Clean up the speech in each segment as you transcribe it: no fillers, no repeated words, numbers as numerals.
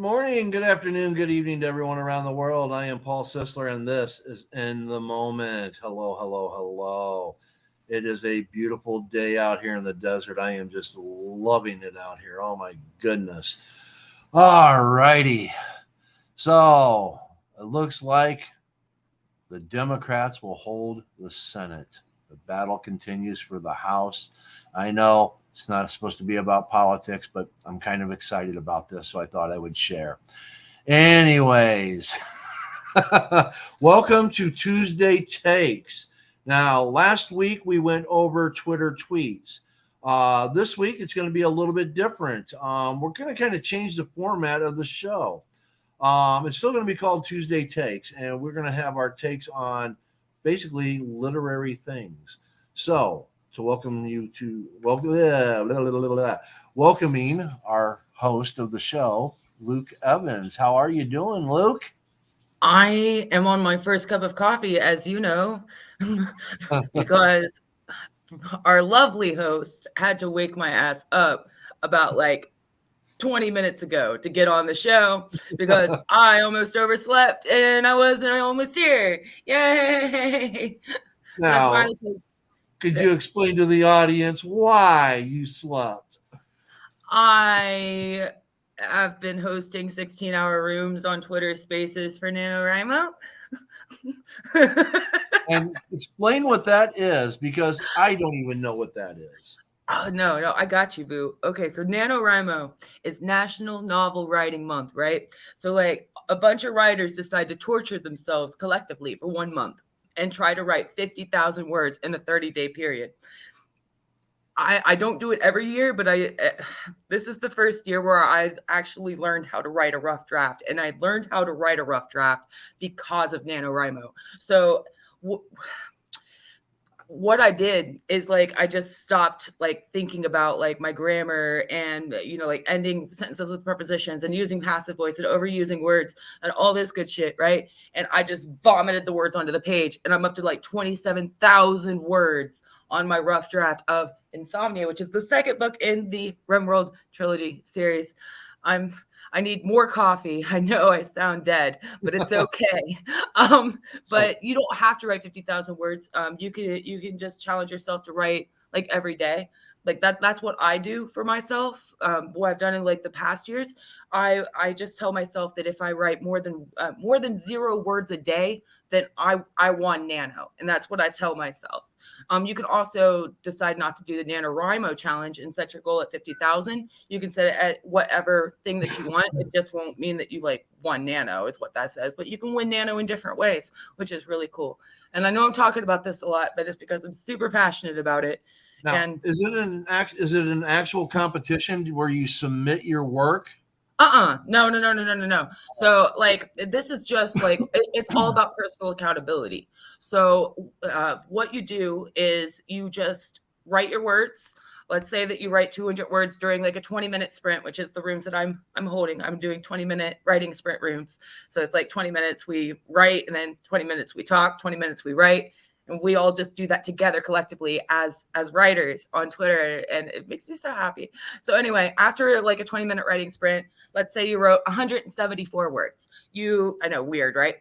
morning, good afternoon, good evening to everyone around the world. I am Paul Sisler, and this is In the Moment. Hello, hello, hello. It is a beautiful day out here in the desert. I am just loving it out here. Oh, my goodness. All righty. So it looks like the Democrats will hold the Senate. The battle continues for the House. I know it's not supposed to be about politics, but I'm kind of excited about this, so I thought I would share. Anyways, welcome to Tuesday Takes. Now, last week we went over Twitter tweets. This week it's going to be a little bit different. We're going to kind of change the format of the show. It's still going to be called Tuesday Takes, and we're going to have our takes on basically literary things. So, to welcome you to welcoming our host of the show, Luke Evans. How are you doing, Luke? I am on my first cup of coffee, as you know, because our lovely host had to wake my ass up about 20 minutes ago to get on the show because I almost overslept and I wasn't almost here. Yay! That's why. Now, could you explain to the audience why you slept? I have been hosting 16-hour rooms on Twitter Spaces for NaNoWriMo. And explain what that is, because I don't even know what that is. Oh, no, I got you, boo. Okay, so NaNoWriMo is National Novel Writing Month, right? So, a bunch of writers decide to torture themselves collectively for 1 month and try to write 50,000 words in a 30-day period. I don't do it every year, but this is the first year where I actually learned how to write a rough draft, and I learned how to write a rough draft because of NaNoWriMo. So what I did is I just stopped thinking about my grammar and ending sentences with prepositions and using passive voice and overusing words and all this good shit, right? And I just vomited the words onto the page, and I'm up to 27,000 words on my rough draft of Insomnia, which is the second book in the RimWorld trilogy series. I need more coffee. I know I sound dead, but it's okay. But you don't have to write 50,000 words. You can just challenge yourself to write every day. That's what I do for myself. What I've done in the past years, I just tell myself that if I write more than 0 words a day, then I won Nano, and that's what I tell myself. You can also decide not to do the NaNoWriMo challenge and set your goal at 50,000. You can set it at whatever thing that you want. It just won't mean that you won Nano is what that says, but you can win Nano in different ways, which is really cool. And I know I'm talking about this a lot, but it's because I'm super passionate about it. Now, And is it an actual competition where you submit your work? No. So this is just it's all about personal accountability. So what you do is you just write your words. Let's say that you write 200 words during a 20-minute sprint, which is the rooms that I'm holding. I'm doing 20-minute writing sprint rooms. So it's 20 minutes we write, and then 20 minutes we talk, 20 minutes we write. And we all just do that together collectively as writers on Twitter, and it makes me so happy. So anyway, after a 20-minute writing sprint, let's say you wrote 174 words. I know, weird, right?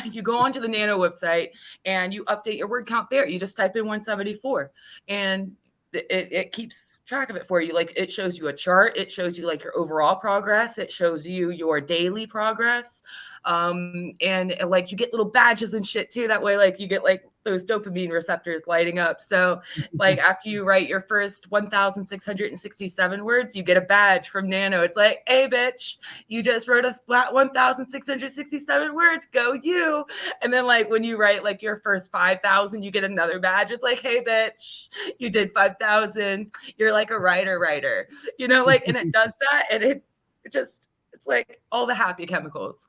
You go onto the Nano website and you update your word count there. You just type in 174, and it keeps track of it for you. It shows you a chart. It shows you your overall progress. It shows you your daily progress. And you get little badges and shit too. That way, you get those dopamine receptors lighting up. So after you write your first 1,667 words, you get a badge from Nano. It's hey bitch, you just wrote a flat 1,667 words, go you. And then when you write your first 5,000, you get another badge. It's hey bitch, you did 5,000. You're a writer, and it does that. And it just, it's all the happy chemicals.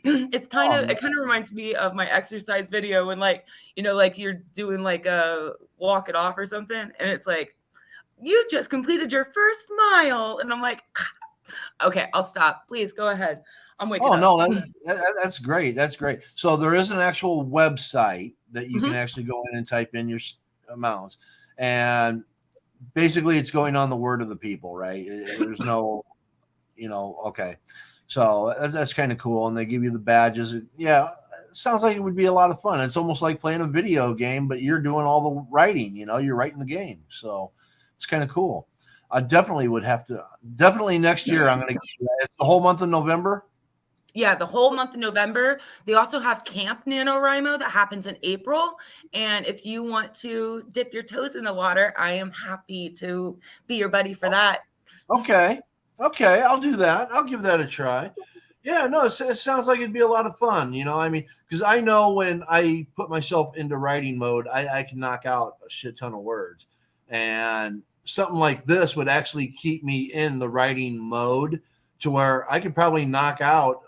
It kind of reminds me of my exercise video when you're doing a walk it off or something, and it's you just completed your first mile, and I'm okay, I'll stop. Please go ahead. I'm waking up. Oh no, that's great. That's great. So there is an actual website that you can actually go in and type in your amounts, and basically it's going on the word of the people, right? There's no, okay. So that's kind of cool. And they give you the badges. Yeah, it sounds like it would be a lot of fun. It's almost like playing a video game, but you're doing all the writing, you're writing the game. So it's kind of cool. I definitely would have to, definitely next year, I'm going to, it's the whole month of November. Yeah, the whole month of November. They also have Camp NaNoWriMo that happens in April. And if you want to dip your toes in the water, I am happy to be your buddy for that. Okay. I'll do that. I'll give that a try. Yeah, no, it sounds like it'd be a lot of fun. I mean, because I know when I put myself into writing mode, I can knock out a shit ton of words. And something like this would actually keep me in the writing mode to where I could probably knock out,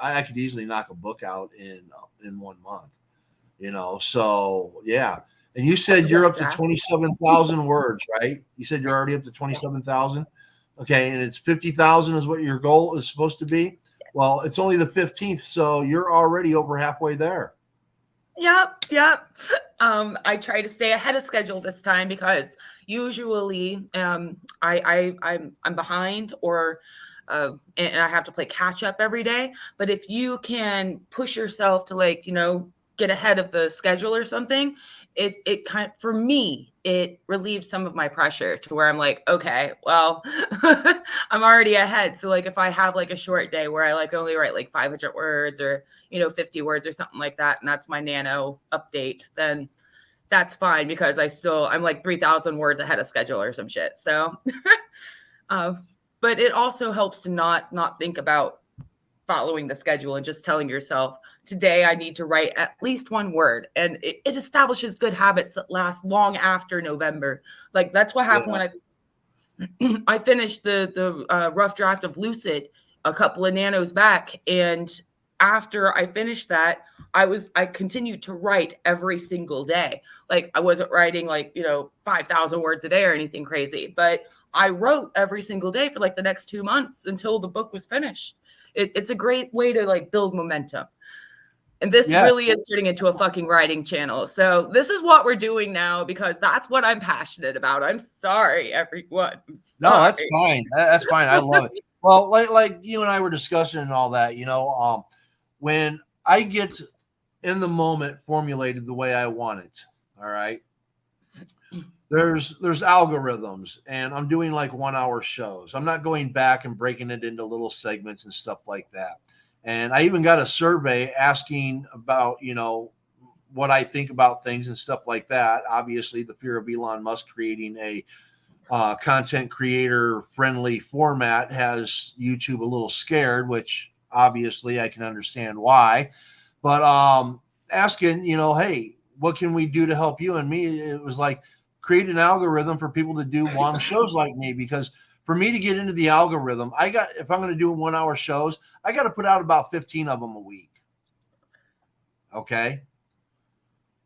I could easily knock a book out in 1 month, so yeah. And you said you're up to 27,000 words, right? You said you're already up to 27,000. Okay. And it's 50,000 is what your goal is supposed to be. Well, it's only the 15th. So you're already over halfway there. Yep. I try to stay ahead of schedule this time because usually I'm behind or and I have to play catch up every day. But if you can push yourself to get ahead of the schedule or something, it kind of, for me, it relieves some of my pressure to where I'm like, okay, well, I'm already ahead. So if I have a short day where I only write 500 words or 50 words or something like that, and that's my nano update, then that's fine because I'm 3,000 words ahead of schedule or some shit. So but it also helps to not think about following the schedule and just telling yourself, today I need to write at least one word. And it establishes good habits that last long after November. That's what happened when I finished the rough draft of Lucid a couple of nanos back. And after I finished that, I continued to write every single day. I wasn't writing 5,000 words a day or anything crazy, but I wrote every single day for the next 2 months until the book was finished. It's a great way to build momentum. And this really is turning into a fucking writing channel. So this is what we're doing now because that's what I'm passionate about. I'm sorry, everyone. No, that's fine. That's fine. I love it. Well, like you and I were discussing and all that, when I get in the moment formulated the way I want it, all right, there's algorithms, and I'm doing 1 hour shows. I'm not going back and breaking it into little segments and stuff like that. And I even got a survey asking about, what I think about things and stuff like that. Obviously, the fear of Elon Musk creating a content creator friendly format has YouTube a little scared, which obviously I can understand why. But asking, hey, what can we do to help you? And me, it was create an algorithm for people to do long shows like me, because for me to get into the algorithm, if I'm going to do 1 hour shows, I got to put out about 15 of them a week. Okay.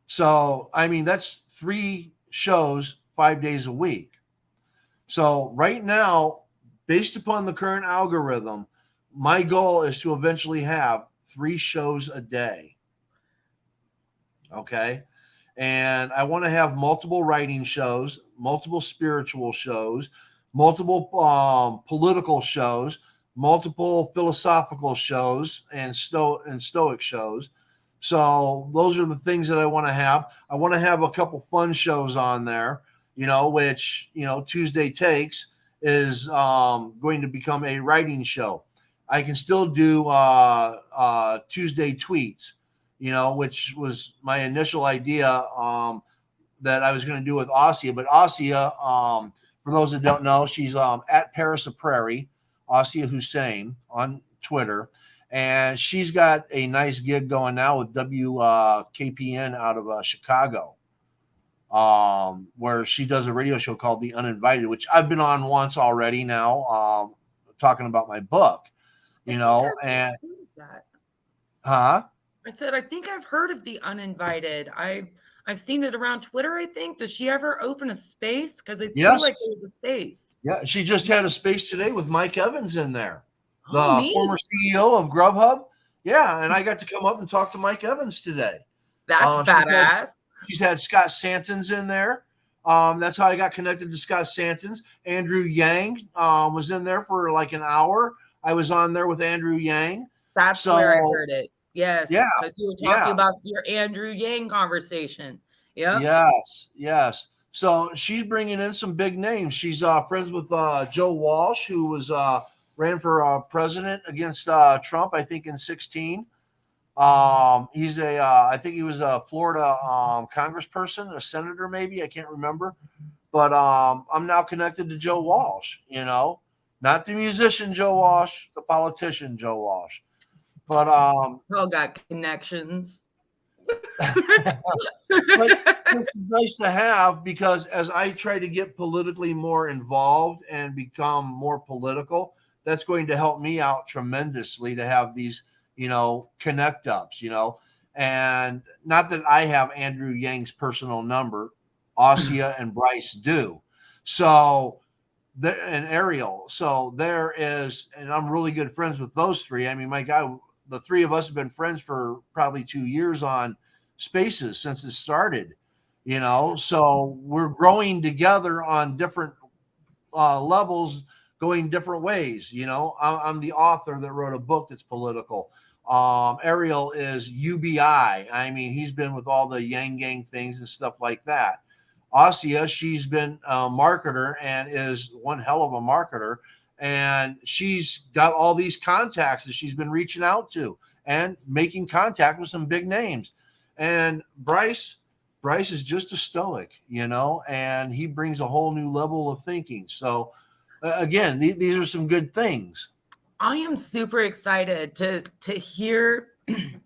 So, I mean, that's 3 shows, 5 days a week. So right now, based upon the current algorithm, my goal is to eventually have 3 shows a day. Okay. And I want to have multiple writing shows, multiple spiritual shows, multiple political shows, multiple philosophical shows, and stoic shows. So those are the things that I want to have. I want to have a couple fun shows on there, which, Tuesday Takes is going to become a writing show. I can still do Tuesday Tweets, which was my initial idea that I was going to do with Ossia. But Ossia, for those that don't know, she's at Paris of Prairie, Ossia Hussein on Twitter. And she's got a nice gig going now with WKPN out of Chicago, where she does a radio show called The Uninvited, which I've been on once already now, talking about my book, and huh? I said, I think I've heard of The Uninvited. I've seen it around Twitter, I think. Does she ever open a space? Because I feel like there was a space. Yeah, she just had a space today with Mike Evans in there, the former CEO of Grubhub. Yeah, and I got to come up and talk to Mike Evans today. That's badass. She's had Scott Santons in there. That's how I got connected to Scott Santons. Andrew Yang was in there for an hour. I was on there with Andrew Yang. That's So where I heard it. Yes, yeah, because you were talking yeah. about your Andrew Yang conversation. Yep. Yes, yes. So she's bringing in some big names. She's friends with Joe Walsh, who was ran for president against Trump, I think in 16. He's I think he was a Florida congressperson, a senator, maybe, I can't remember. But I'm now connected to Joe Walsh. Not the musician Joe Walsh, the politician Joe Walsh. But All got connections. but this is nice to have, because as I try to get politically more involved and become more political, that's going to help me out tremendously to have these, connect ups, and not that I have Andrew Yang's personal number, Ossia and Bryce do. So and Ariel. So there is, and I'm really good friends with those three. I mean, my God, the three of us have been friends for probably 2 years on Spaces since it started, so we're growing together on different levels, going different ways. I'm the author that wrote a book that's political. Ariel is UBI. I mean, he's been with all the Yang Gang things and stuff like that. Ossia, she's been a marketer and is one hell of a marketer. And she's got all these contacts that she's been reaching out to and making contact with some big names. And Bryce is just a stoic, and he brings a whole new level of thinking. So again, these are some good things. I am super excited to hear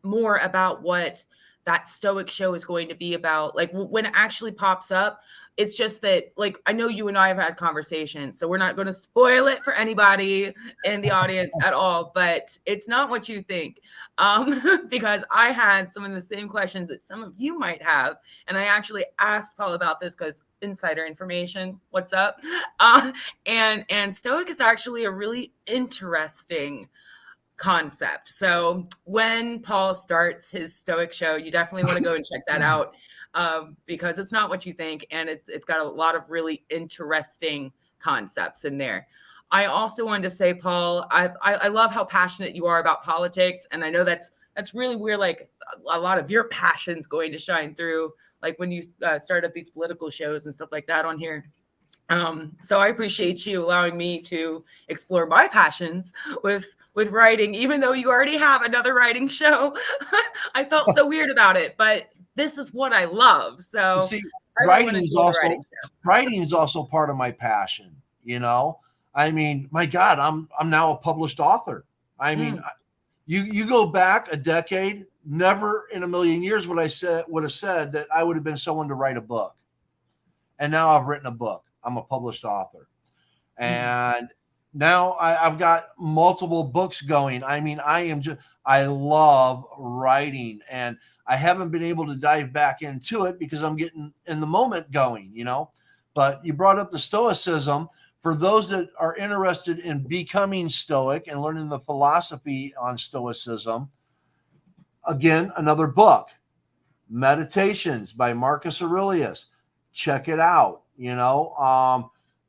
more about what that Stoic show is going to be about. Like when it actually pops up, it's just that, like, I know you and I have had conversations, so we're not going to spoil it for anybody in the audience at all, but it's not what you think. Because I had some of the same questions that some of you might have. And I actually asked Paul about this because insider information, what's up? And Stoic is actually a really interesting concept. So when Paul starts his Stoic show, you definitely want to go and check that out, because it's not what you think, and it's got a lot of really interesting concepts in there. I also wanted to say, Paul, I love how passionate you are about politics, and I know that's really where, like, a lot of your passion's going to shine through, like when you start up these political shows and stuff like that on here. So I appreciate you allowing me to explore my passions with writing, even though you already have another writing show. I felt so weird about it, but this is what I love. So See, I really want to do the writing is also part of my passion. I mean, my God, I'm now a published author. I mean, you go back a decade, never in a million years would have said that I would have been someone to write a book. And now I've written a book. I'm a published author. And now I've got multiple books going. I mean, I love writing, and I haven't been able to dive back into it because I'm getting in the moment going, But you brought up the Stoicism. For those that are interested in becoming Stoic and learning the philosophy on Stoicism, again, another book, Meditations by Marcus Aurelius. Check it out.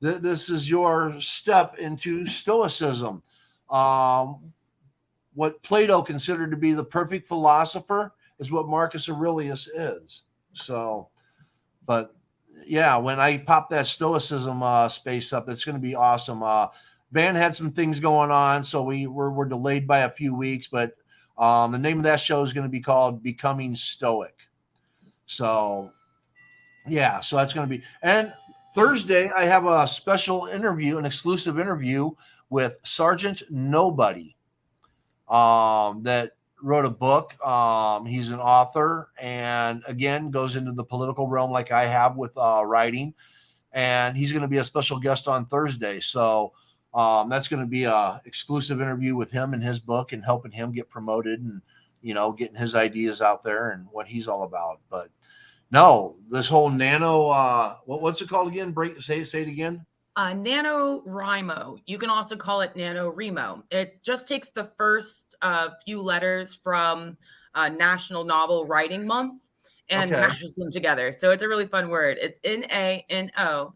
This is your step into Stoicism. What Plato considered to be the perfect philosopher is what Marcus Aurelius is. So, but yeah, when I pop that Stoicism space up, it's going to be awesome. Van had some things going on, so we're delayed by a few weeks, but the name of that show is going to be called Becoming Stoic. So yeah, so that's going to be, and Thursday I have a special interview, an exclusive interview with Sergeant Nobody, that wrote a book. He's an author, and again goes into the political realm like I have with writing, and he's going to be a special guest on Thursday. So that's going to be a exclusive interview with him and his book, and helping him get promoted, and getting his ideas out there and what he's all about. But no, this whole nano, what's it called again? Say it again. NaNoWriMo. You can also call it NaNoWriMo. It just takes the first few letters from National Novel Writing Month and mashes them together. So it's a really fun word. It's NaNoWriMo.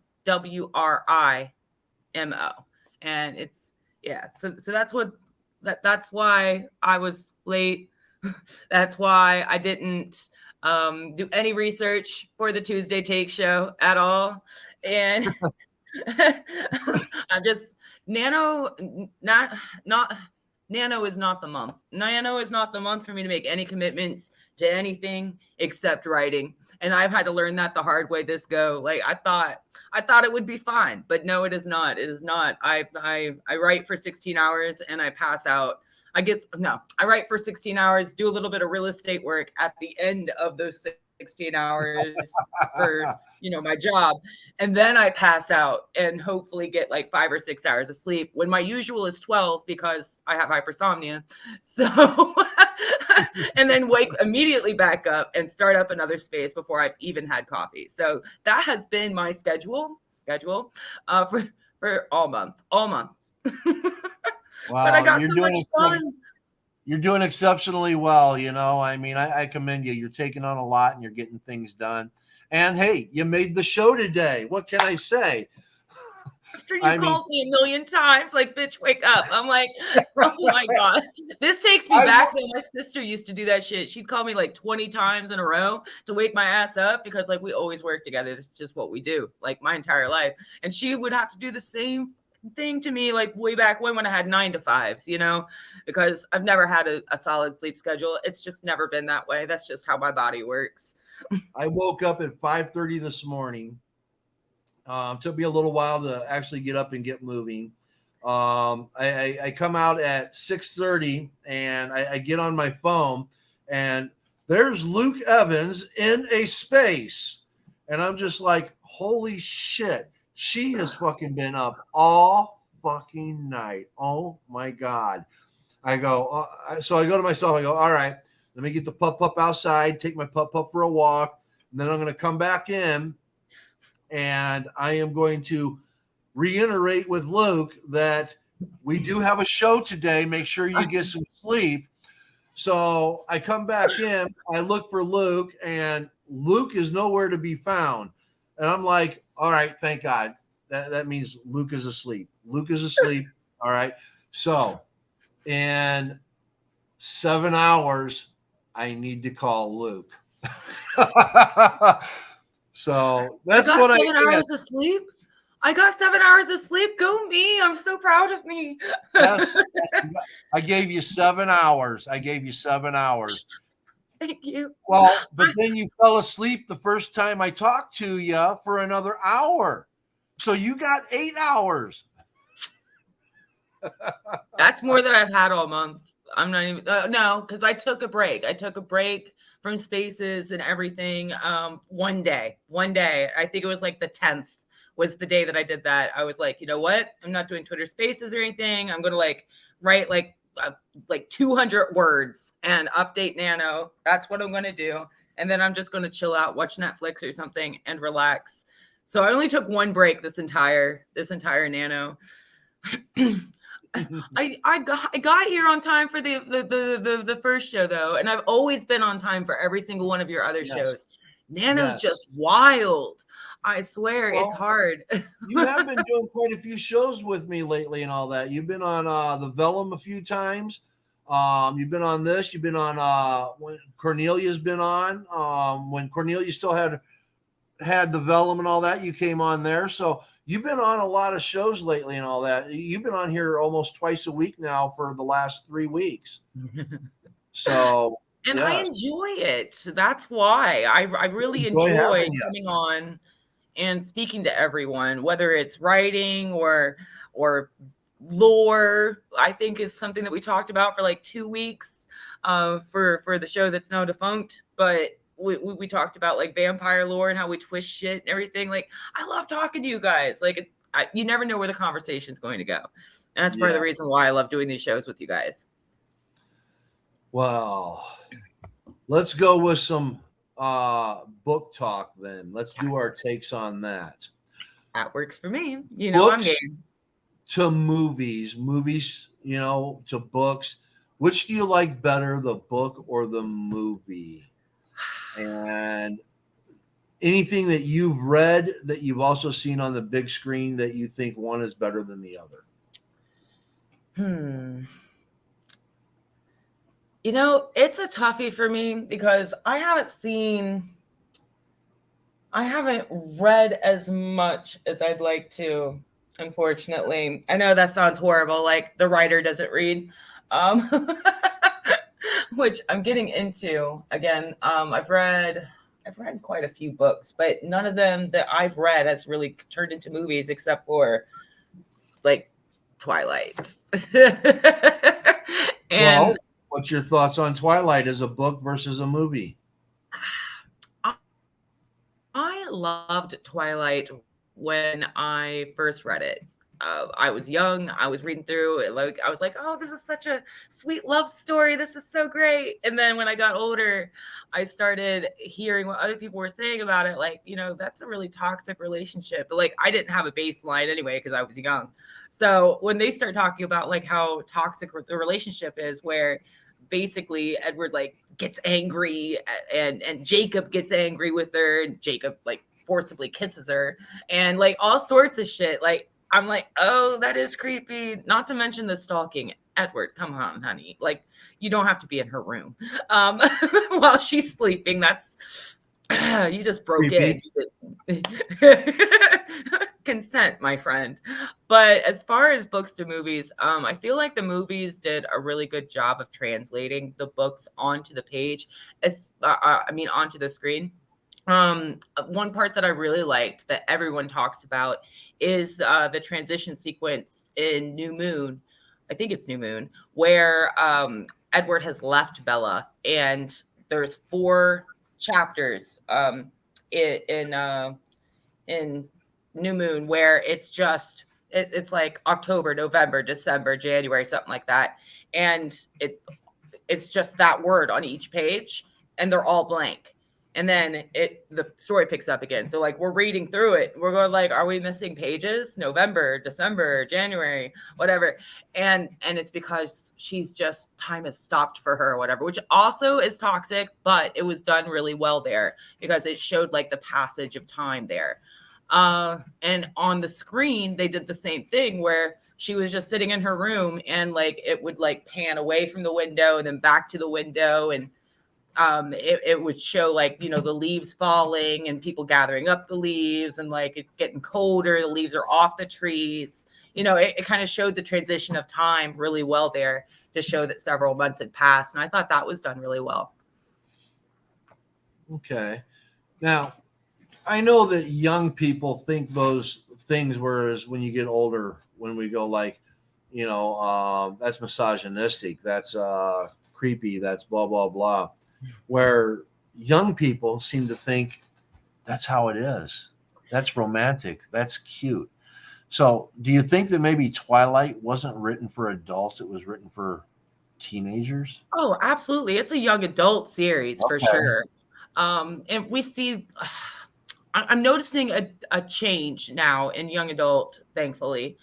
And it's, yeah. So that's what That's why I was late. That's why I didn't do any research for the Tuesday Take Show at all. And I'm just not Nano is not the month. Nano is not the month for me to make any commitments to anything except writing. And I've had to learn that the hard way this go. Like I thought it would be fine, but no, it is not. It is not. I write for 16 hours and I pass out. I write for 16 hours, do a little bit of real estate work at the end of those 16 hours for my job, and then I pass out and hopefully get like 5 or 6 hours of sleep when my usual is 12 because I have hypersomnia. So and then wake immediately back up and start up another space before I've even had coffee. So that has been my schedule for all month. Wow, but I got so much fun. You're doing exceptionally well. I mean, I commend you. You're taking on a lot and you're getting things done. And hey, you made the show today. What can I say? After you called me a million times, like, bitch, wake up. I'm like, oh my God. This takes me back when my sister used to do that shit. She'd call me like 20 times in a row to wake my ass up because like we always work together. This is just what we do, like my entire life. And she would have to do the same thing to me like way back when I had 9 to 5s, because I've never had a solid sleep schedule. It's just never been that way. That's just how my body works. I woke up at 5:30 this morning. Took me a little while to actually get up and get moving. I come out at 6:30 and I get on my phone and there's Luke Evans in a space. And I'm just like, holy shit. She has fucking been up all fucking night. Oh my God. I go, so I go to myself, I go, all right, let me get the pup outside, take my pup for a walk. And then I'm going to come back in and I am going to reiterate with Luke that we do have a show today. Make sure you get some sleep. So I come back in, I look for Luke and Luke is nowhere to be found. And I'm like, all right, thank God. That means Luke is asleep. Luke is asleep. All right. So in 7 hours, I need to call Luke. So that's what I got. 7 hours of sleep. I got 7 hours of sleep. Go me. I'm so proud of me. Yes. I gave you 7 hours. Thank you. Well, but then you fell asleep the first time I talked to you for another hour. So you got 8 hours. That's more than I've had all month. I'm not even, no, because I took a break. I took a break from spaces and everything. One day, I think it was like the 10th was the day that I did that. I was like, you know what? I'm not doing Twitter spaces or anything. I'm going to like write like 200 words and update Nano. That's what I'm going to do. And then I'm just going to chill out, watch Netflix or something and relax. So I only took one break this entire Nano. I got here on time for the first show though, and I've always been on time for every single one of your other shows. Nano's just wild. I swear, it's hard. You have been doing quite a few shows with me lately and all that. You've been on the Vellum a few times. You've been on this. You've been on when Cornelia's been on. When Cornelia still had the Vellum and all that, you came on there. So you've been on a lot of shows lately and all that. You've been on here almost twice a week now for the last 3 weeks. So and yes. I enjoy it. That's why I really enjoy coming on and speaking to everyone, whether it's writing or lore. I think is something that we talked about for like 2 weeks for the show that's now defunct. But we talked about like vampire lore and how we twist shit and everything. Like, I love talking to you guys. Like, you never know where the conversation's going to go. And that's part of the reason why I love doing these shows with you guys. Well, let's go with some book talk then. Let's do our takes on that. That works for me. You know, books I'm game. To movies, to books. Which do you like better, the book or the movie? And anything that you've read that you've also seen on the big screen that you think one is better than the other? It's a toughie for me because I haven't read as much as I'd like to, unfortunately. I know that sounds horrible, like the writer doesn't read. Um, which I'm getting into again. I've read quite a few books, but none of them that I've read has really turned into movies except for like Twilight. And Well, what's your thoughts on Twilight as a book versus a movie? I loved Twilight when I first read it. I was young. I was reading through it. Like I was like, "Oh, this is such a sweet love story. This is so great." And then when I got older, I started hearing what other people were saying about it. Like, that's a really toxic relationship. But like, I didn't have a baseline anyway because I was young. So when they start talking about like how toxic the relationship is, where basically Edward like gets angry and Jacob gets angry with her and Jacob like forcibly kisses her and like all sorts of shit. Like I'm like, oh, that is creepy. Not to mention the stalking. Edward, come on, honey. Like you don't have to be in her room while she's sleeping. That's you just broke in. Creepy. Consent, my friend. But as far as books to movies, I feel like the movies did a really good job of translating the books onto the page, onto the screen. One part that I really liked that everyone talks about is the transition sequence in New Moon. I think it's New Moon, where Edward has left Bella, and there's 4 chapters in New Moon where it's like October, November, December, January, something like that, and it's just that word on each page, and they're all blank. And then the story picks up again. So like we're reading through it, we're going like, are we missing pages? November, December, January, whatever. And it's because time has stopped for her or whatever, which also is toxic, but it was done really well there because it showed like the passage of time there. And on the screen, they did the same thing where she was just sitting in her room and like it would like pan away from the window and then back to the window, and it would show like the leaves falling and people gathering up the leaves and like it getting colder, the leaves are off the trees. It kind of showed the transition of time really well there to show that several months had passed, and I thought that was done really well. Okay. Now, I know that young people think those things, whereas when you get older, when we go like, that's misogynistic, that's creepy, that's blah, blah, blah. Where young people seem to think that's how it is. That's romantic. That's cute. So, do you think that maybe Twilight wasn't written for adults? It was written for teenagers? Oh, absolutely. It's a young adult series for Okay. sure. And we see, I'm noticing a change now in young adult, thankfully,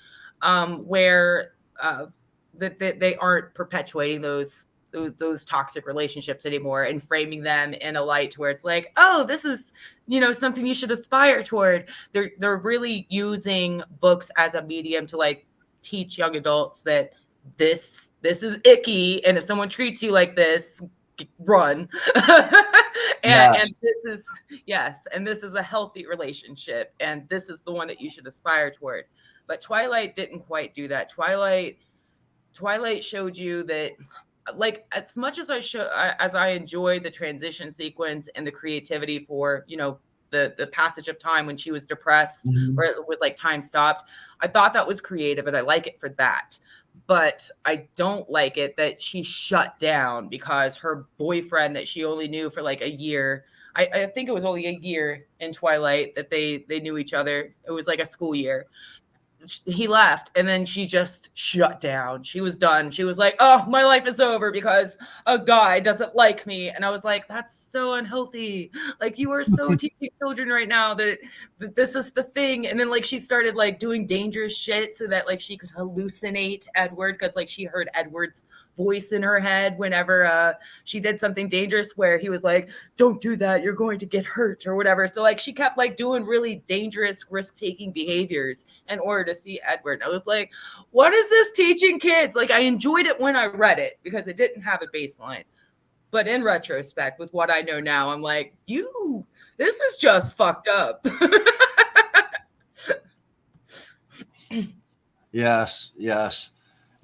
where that they aren't perpetuating those toxic relationships anymore and framing them in a light where it's like, oh, this is something you should aspire toward. They're really using books as a medium to like teach young adults that this is icky, and if someone treats you like this, run. And Yes. this is yes, and this is a healthy relationship, and this is the one that you should aspire toward. But Twilight didn't quite do that. Twilight showed you that, like, as much as I enjoyed the transition sequence and the creativity for the passage of time when she was depressed, Mhm. where it was like time stopped, I thought that was creative and I like it for that. But I don't like it that she shut down because her boyfriend that she only knew for like a year. I think it was only a year in Twilight that they knew each other. It was like a school year. He left, and then she just shut down. She was done. She was like, oh, my life is over because a guy doesn't like me. And I was like, that's so unhealthy. Like, you are so teaching children right now that this is the thing. And then like she started like doing dangerous shit so that like she could hallucinate Edward, because like she heard Edward's voice in her head whenever she did something dangerous, where he was like, don't do that, you're going to get hurt or whatever. So like she kept like doing really dangerous, risk-taking behaviors in order to see Edward. And I was like, what is this teaching kids? Like, I enjoyed it when I read it because it didn't have a baseline. But in retrospect, with what I know now, I'm like, this is just fucked up. Yes, yes.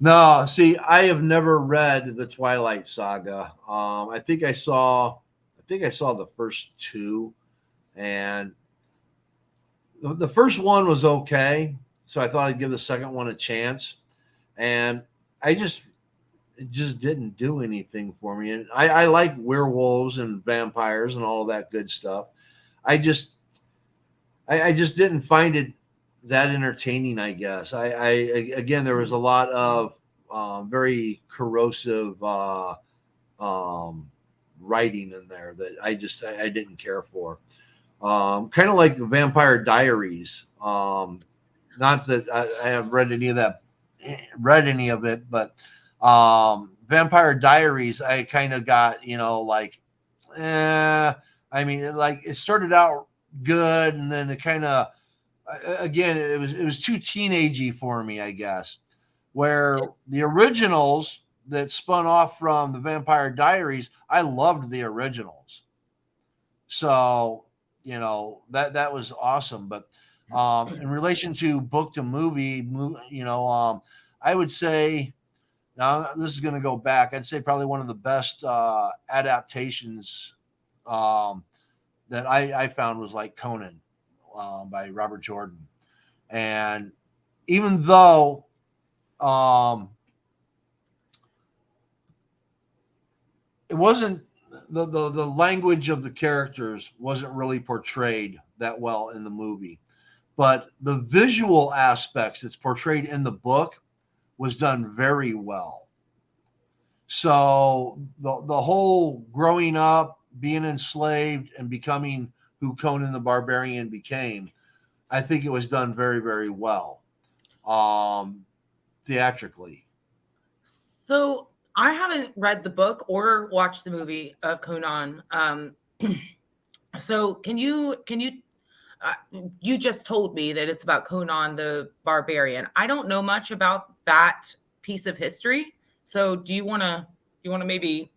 No, see, I have never read the Twilight Saga. I think I saw the first two, and the first one was okay. So I thought I'd give the second one a chance, and it just didn't do anything for me. And I like werewolves and vampires and all of that good stuff. I just didn't find it that entertaining, I guess. Again, there was a lot of very corrosive writing in there that I didn't care for. Kind of like the Vampire Diaries. Not that I have read any of it, but Vampire Diaries, I kind of got, like, I mean, like it started out good, and then it kind of, again, it was too teenagey for me, I guess. Where the originals that spun off from the Vampire Diaries, I loved the originals. So, that was awesome. But in relation to book to movie, I would say, now this is going to go back, I'd say probably one of the best adaptations that I found was like Conan by Robert Jordan. And even though it wasn't, the language of the characters wasn't really portrayed that well in the movie, but the visual aspects that's portrayed in the book was done very well. So the whole growing up, being enslaved, and becoming who Conan the Barbarian became, I think it was done very, very well, theatrically. So I haven't read the book or watched the movie of Conan. So can you you just told me that it's about Conan the Barbarian. I don't know much about that piece of history. So do you want to maybe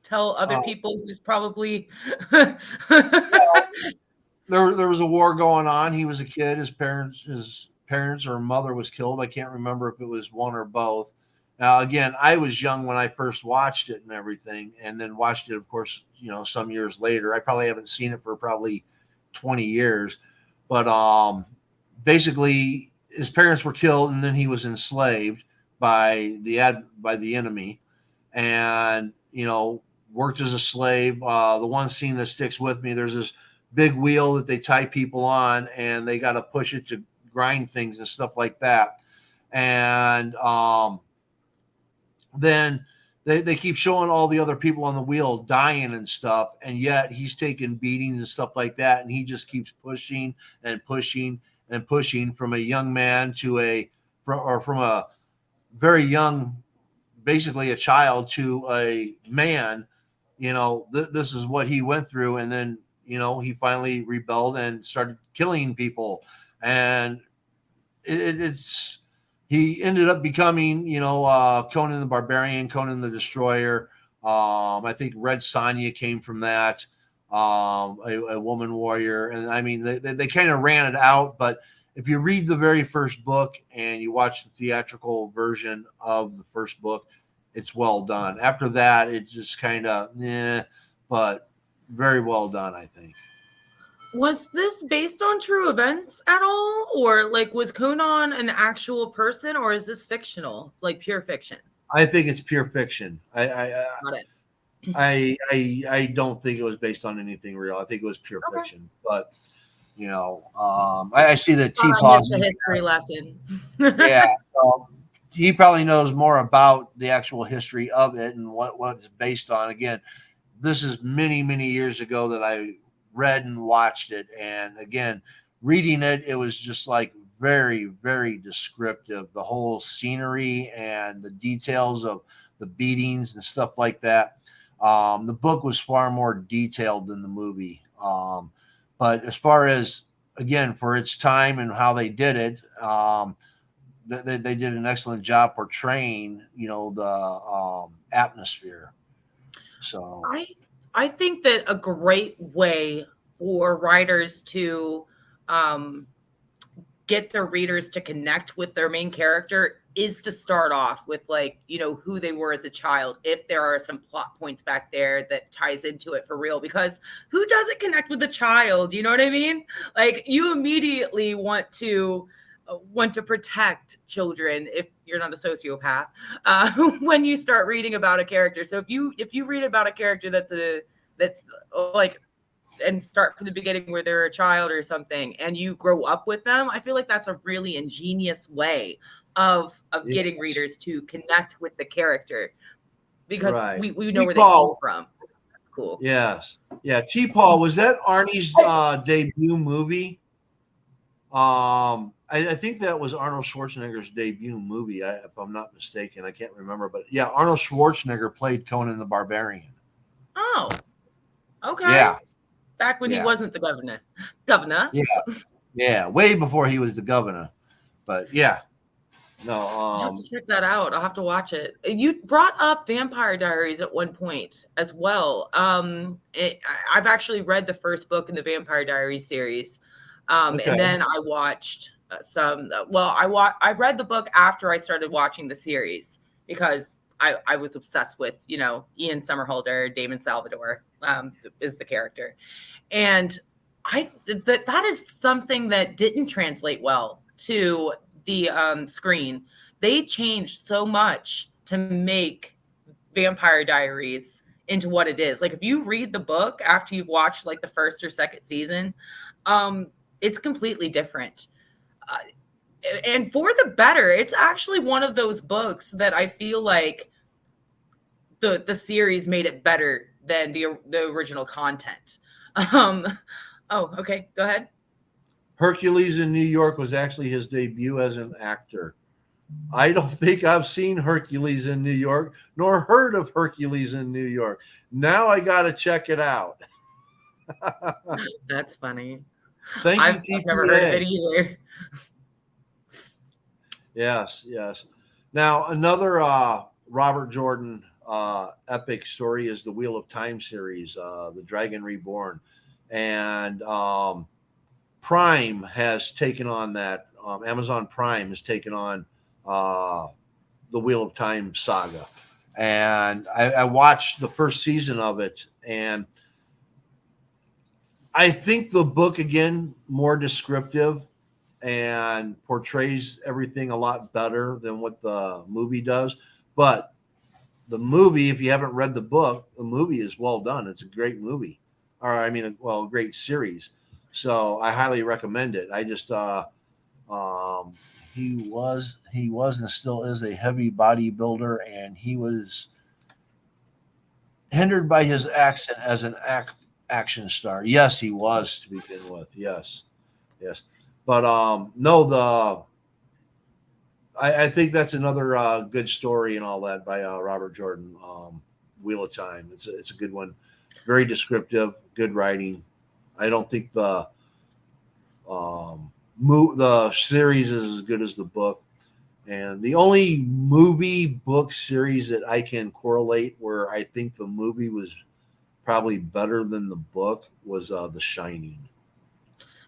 tell other people who's probably well, there was a war going on. He was a kid. His parents or mother was killed. I can't remember if it was one or both. Now, again, I was young when I first watched it and everything, and then watched it, of course, some years later. I probably haven't seen it for probably 20 years. But basically, his parents were killed, and then he was enslaved by the enemy, and worked as a slave. The one scene that sticks with me, there's this big wheel that they tie people on, and they got to push it to grind things and stuff like that. And then they keep showing all the other people on the wheel dying and stuff, and yet he's taking beatings and stuff like that, and he just keeps pushing and pushing and pushing from a young man from a very young, basically a child, to a man. This is what he went through, and then he finally rebelled and started killing people, and he ended up becoming, Conan the Barbarian, Conan the Destroyer. I think Red Sonja came from that, a woman warrior. And I mean, they kind of ran it out. But if you read the very first book and you watch the theatrical version of the first book, it's well done. After that, it just kind of, but very well done, I think. Was this based on true events at all? Or like, was Conan an actual person, or is this fictional, like pure fiction? I think it's pure fiction. Got it. I don't think it was based on anything real. I think it was pure fiction. But I see that I missed a history lesson. Yeah, he probably knows more about the actual history of it and what it's based on. Again, this is many, many years ago that I read and watched it, and again, reading it, it was just like very, very descriptive. The whole scenery and the details of the beatings and stuff like that. The book was far more detailed than the movie. But as far as, again, for its time and how they did it, they did an excellent job portraying, the atmosphere. So I think that a great way for writers to get their readers to connect with their main character is to start off with, like, who they were as a child, if there are some plot points back there that ties into it for real, because who doesn't connect with a child? You know what I mean? Like, you immediately want to protect children if you're not a sociopath when you start reading about a character. So if you read about a character that's like, and start from the beginning where they're a child or something, and you grow up with them, I feel like that's a really ingenious way of getting readers to connect with the character, because right. we know where they came from. That's cool. Yes. Yeah. T-Paul, was that Arnie's debut movie? I think that was Arnold Schwarzenegger's debut movie, if I'm not mistaken. I can't remember, but yeah, Arnold Schwarzenegger played Conan the Barbarian. Oh, okay. Yeah. Back when he wasn't the governor. Yeah, way before he was the governor. But yeah, no. I'll have to check that out. I'll have to watch it. You brought up Vampire Diaries at one point as well. I've actually read the first book in the Vampire Diaries series, and then I watched some. Well, I read the book after I started watching the series, because I was obsessed with, Ian Somerhalder, Damon Salvador is the character. And that is something that didn't translate well to the screen. They changed so much to make Vampire Diaries into what it is. Like, if you read the book after you've watched like the first or second season, it's completely different. And for the better. It's actually one of those books that I feel like the series made it better than the original content. Okay, go ahead. Hercules in New York was actually his debut as an actor. I don't think I've seen Hercules in New York, nor heard of Hercules in New York. Now I got to check it out. That's funny. I've never heard of it either. Yes. Now, another Robert Jordan epic story is the Wheel of Time series, The Dragon Reborn. And Prime has taken on that. Amazon Prime has taken on the Wheel of Time saga. And I watched the first season of it, and I think the book, again, more descriptive and portrays everything a lot better than what the movie does. But the movie, if you haven't read the book, the movie is well done. It's a great movie, or a great series. So I highly recommend it. I just he was and still is a heavy bodybuilder, and he was hindered by his accent as an action star. Yes, he was to begin with. Yes. But no, I think that's another good story and all that by Robert Jordan. Wheel of Time. It's a good one. Very descriptive. Good writing. I don't think the series is as good as the book. And the only movie book series that I can correlate where I think the movie was probably better than the book was The Shining.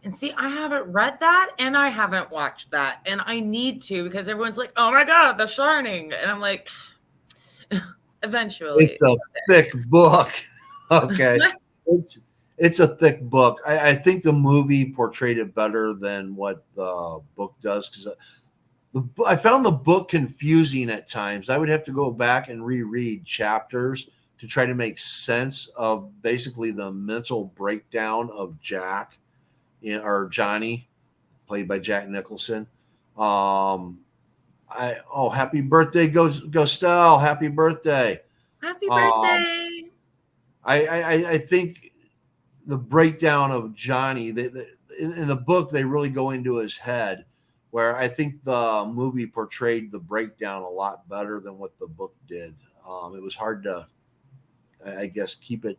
And see, I haven't read that and I haven't watched that. And I need to, because everyone's like, oh my God, The Shining. And I'm like, eventually. It's a thick book. Okay. It's a thick book. I think the movie portrayed it better than what the book does, because I found the book confusing at times. I would have to go back and reread chapters to try to make sense of basically the mental breakdown of Jack, or Johnny, played by Jack Nicholson. Happy birthday, Gostel. Happy birthday. Happy birthday. I think the breakdown of Johnny, in the book, they really go into his head, where I think the movie portrayed the breakdown a lot better than what the book did. It was hard to, I guess, keep it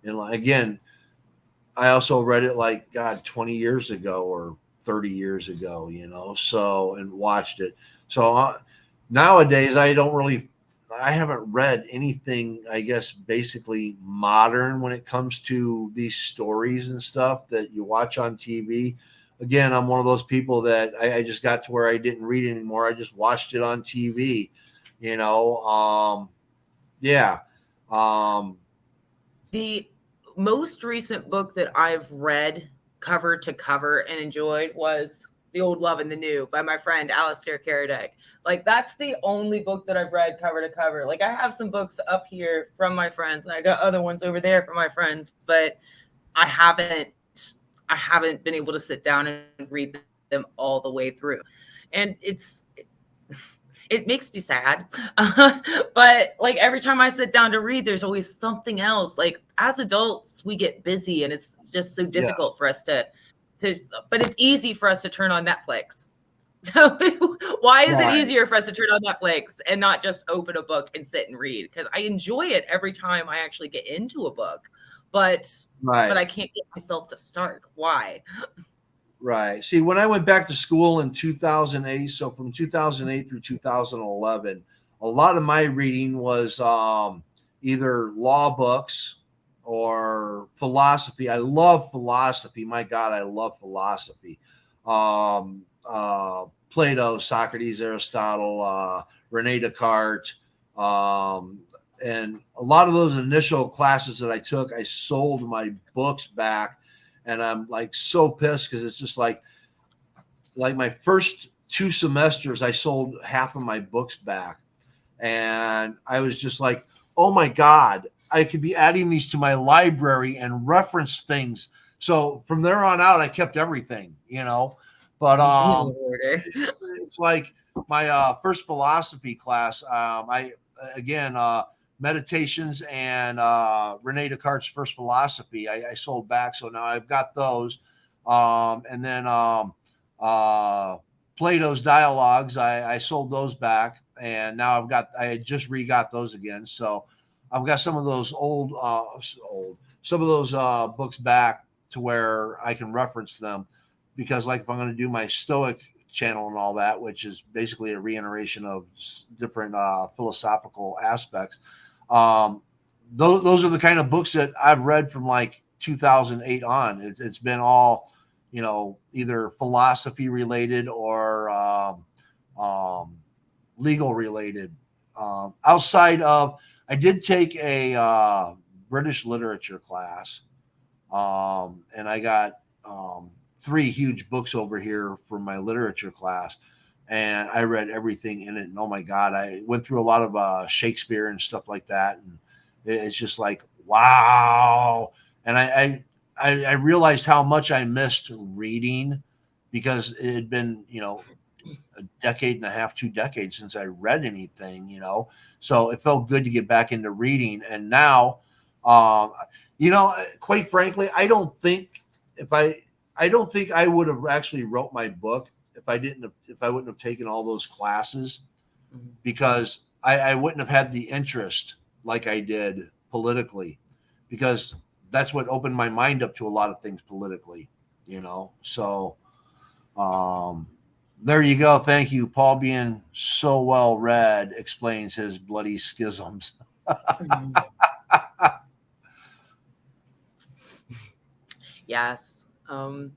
in line. Again, I also read it like, God, 20 years ago or 30 years ago, so, and watched it. So nowadays, I haven't read anything, I guess, basically modern when it comes to these stories and stuff that you watch on TV. Again, I'm one of those people that I just got to where I didn't read anymore. I just watched it on TV, yeah. Um, The most recent book that I've read cover to cover and enjoyed was The Old Love and the New by my friend Alistair Karadec. Like, that's the only book that I've read cover to cover. Like, I have some books up here from my friends, and I got other ones over there from my friends, but I haven't been able to sit down and read them all the way through. And it makes me sad. But like every time I sit down to read, there's always something else. Like, as adults, we get busy and it's just so difficult for us to but it's easy for us to turn on Netflix. So why is it Right. easier for us to turn on Netflix and not just open a book and sit and read? Because I enjoy it every time I actually get into a book, but Right. I can't get myself to start. Why? Right. See, when I went back to school in 2008, so from 2008 through 2011, a lot of my reading was either law books or philosophy. I love philosophy. My God, I love philosophy. Plato, Socrates, Aristotle, Rene Descartes. And a lot of those initial classes that I took, I sold my books back, and I'm like so pissed because it's just like my first 2 semesters, I sold half of my books back, and I was just like, oh my God, I could be adding these to my library and reference things. So from there on out, I kept everything, But it's like my first philosophy class. I again Meditations and Rene Descartes' First Philosophy. I sold back, so now I've got those, and then Plato's Dialogues. I sold those back, and now I just re-got those again. So I've got some of those some of those books back to where I can reference them, because like if I'm going to do my Stoic channel and all that, which is basically a reiteration of different philosophical aspects. Those are the kind of books that I've read from like 2008 on. It's been all, either philosophy related or legal related. Outside of, I did take a British literature class, and I got 3 huge books over here for my literature class, and I read everything in it. And oh my God, I went through a lot of Shakespeare and stuff like that, and it's just like, wow. And I realized how much I missed reading, because it had been, a decade and a half, 2 decades since I read anything, so it felt good to get back into reading. And now, quite frankly, I don't think I would have actually wrote my book if I wouldn't have taken all those classes, because I wouldn't have had the interest like I did politically, because that's what opened my mind up to a lot of things politically, So there you go. Thank you. Paul, being so well read, explains his bloody schisms. Yes. For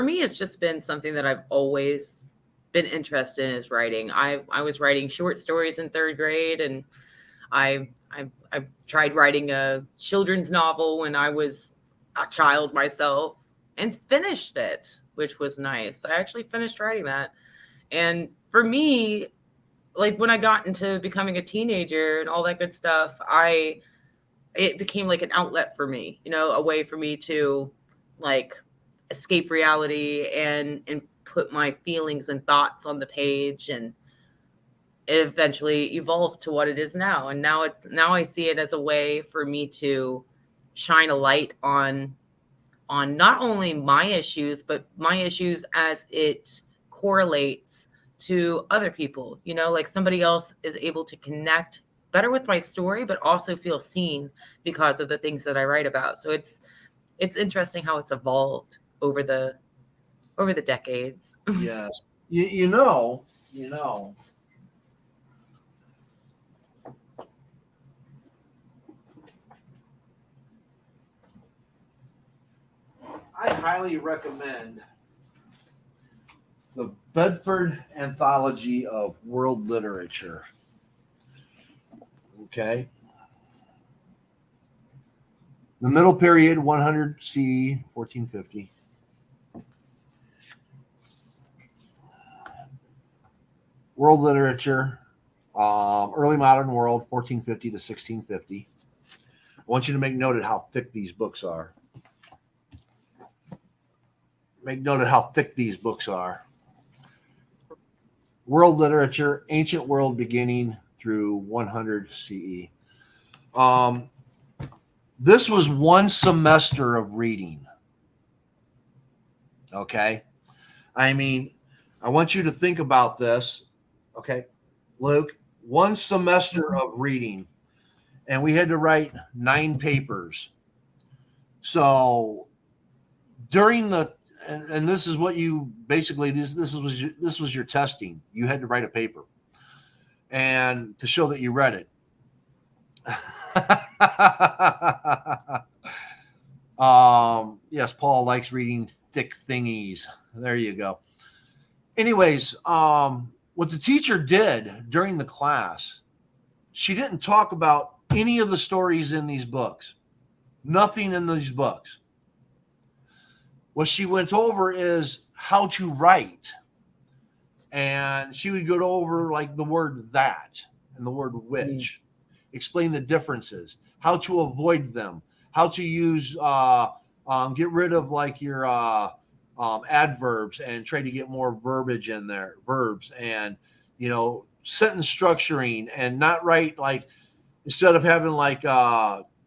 me, it's just been something that I've always been interested in, is writing. I was writing short stories in 3rd grade, and I tried writing a children's novel when I was a child myself, and finished it, which was nice. I actually finished writing that. And for me, like when I got into becoming a teenager and all that good stuff, it became like an outlet for me, a way for me to like escape reality and put my feelings and thoughts on the page. And it eventually evolved to what it is now. And now I see it as a way for me to shine a light on on not only my issues, but my issues as it correlates to other people. You know, like somebody else is able to connect better with my story, but also feel seen because of the things that I write about. So it's interesting how it's evolved over the decades. Yes. You know, I highly recommend the Bedford Anthology of World Literature. Okay. The middle period, 100 CE, 1450. World literature, early modern world, 1450 to 1650. I want you to make note of how thick these books are. Make note of how thick these books are. World literature, ancient world beginning through 100 CE. This was one semester of reading. Okay. I mean, I want you to think about this. Okay. Luke, one semester of reading, and we had to write 9 papers. So during the, and this is what you basically, this was your testing. You had to write a paper and to show that you read it. Yes, Paul likes reading thick thingies. There you go. Anyways, what the teacher did during the class, she didn't talk about any of the stories in these books. Nothing in these books. What she went over is how to write. And she would go over like the word that and the word which, explain the differences, how to avoid them, how to use, get rid of like your adverbs and try to get more verbiage in there, verbs, and, you know, sentence structuring, and not write like, instead of having like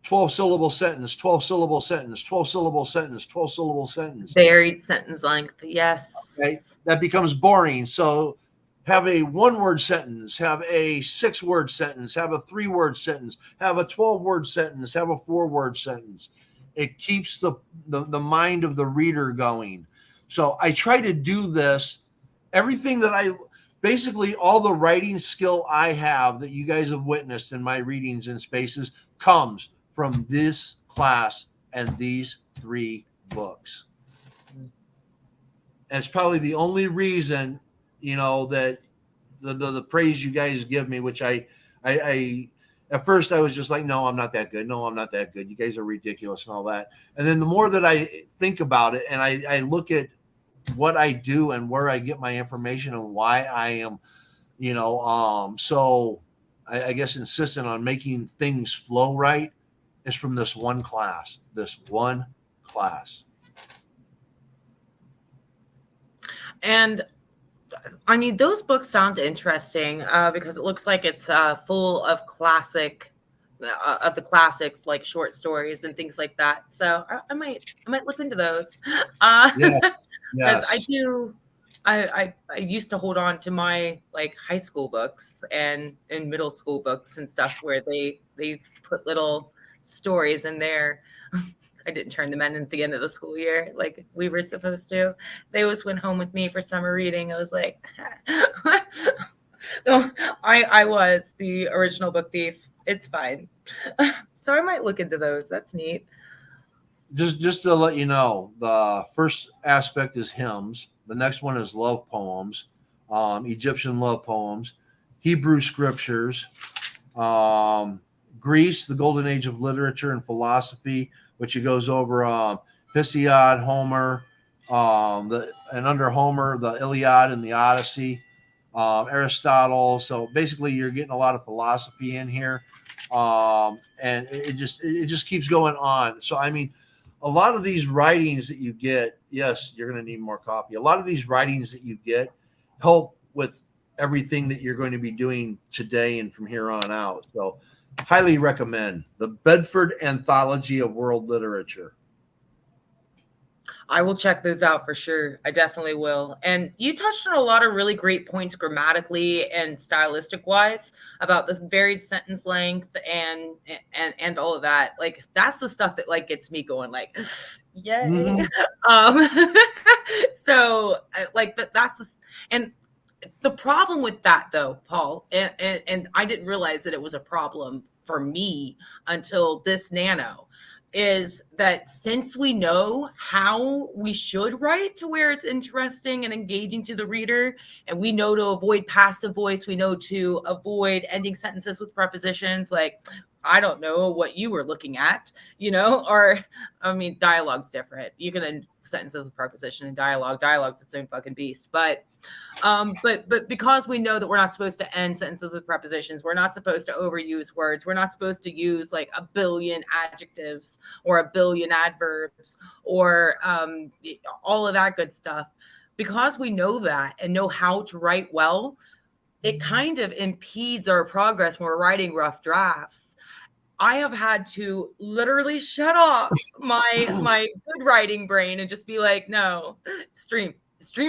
12 syllable sentence, 12 syllable sentence, 12 syllable sentence, 12 syllable sentence. Varied sentence length. Yes. Okay. That becomes boring. So have a 1-word sentence, have a 6-word sentence, have a 3-word sentence, have a 12-word sentence, have a 4-word sentence. It keeps the mind of the reader going. So I try to do this. Everything that basically all the writing skill I have that you guys have witnessed in my readings and spaces comes from this class and these 3 books. And it's probably the only reason, you know, that the praise you guys give me, which I at first I was just like, no, I'm not that good. No, I'm not that good. You guys are ridiculous and all that. And then the more that I think about it and I look at what I do and where I get my information and why I am, you know, so I guess insistent on making things flow right is from this one class. And I mean, those books sound interesting because it looks like it's full of of the classics, like short stories and things like that. So I might look into those. Because I used to hold on to my like high school books and middle school books and stuff where they put little stories in there. I didn't turn them in at the end of the school year like we were supposed to. They always went home with me for summer reading. I was like, no, I was the original book thief. It's fine. So I might look into those. That's neat. Just to let you know, the first aspect is hymns. The next one is love poems, Egyptian love poems, Hebrew scriptures, Greece, the golden age of literature and philosophy, which it goes over Hesiod, Homer, and under Homer, the Iliad and the Odyssey, Aristotle. So basically, you're getting a lot of philosophy in here, and it just keeps going on. So I mean, a lot of these writings that you get, yes, you're going to need more copy. A lot of these writings that you get help with everything that you're going to be doing today and from here on out. So highly recommend the Bedford Anthology of World Literature. I will check those out for sure. I definitely will. And you touched on a lot of really great points grammatically and stylistic wise about this varied sentence length and all of that. Like that's the stuff that like gets me going like yay. Um so like that's the, and the problem with that though, Paul, and I didn't realize that it was a problem for me until this nano is that since we know how we should write to where it's interesting and engaging to the reader, and we know to avoid passive voice, we know to avoid ending sentences with prepositions like, I don't know what you were looking at, or I mean, dialogue's different. You can end sentences with preposition and dialogue's its own fucking beast. But because we know that we're not supposed to end sentences with prepositions, we're not supposed to overuse words, we're not supposed to use like a billion adjectives or a billion adverbs or all of that good stuff. Because we know that and know how to write well, it kind of impedes our progress when we're writing rough drafts. I have had to literally shut off my good writing brain and just be like, no, stream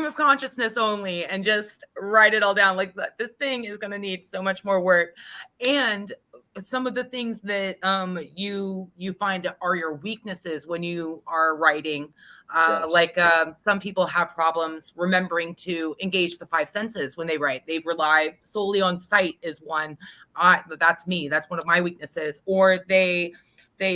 of consciousness only, and just write it all down. Like this thing is going to need so much more work. And some of the things that you find are your weaknesses when you are writing, Yes. like some people have problems remembering to engage the five senses when they write. They rely solely on sight is one. That's me. That's one of my weaknesses. Or they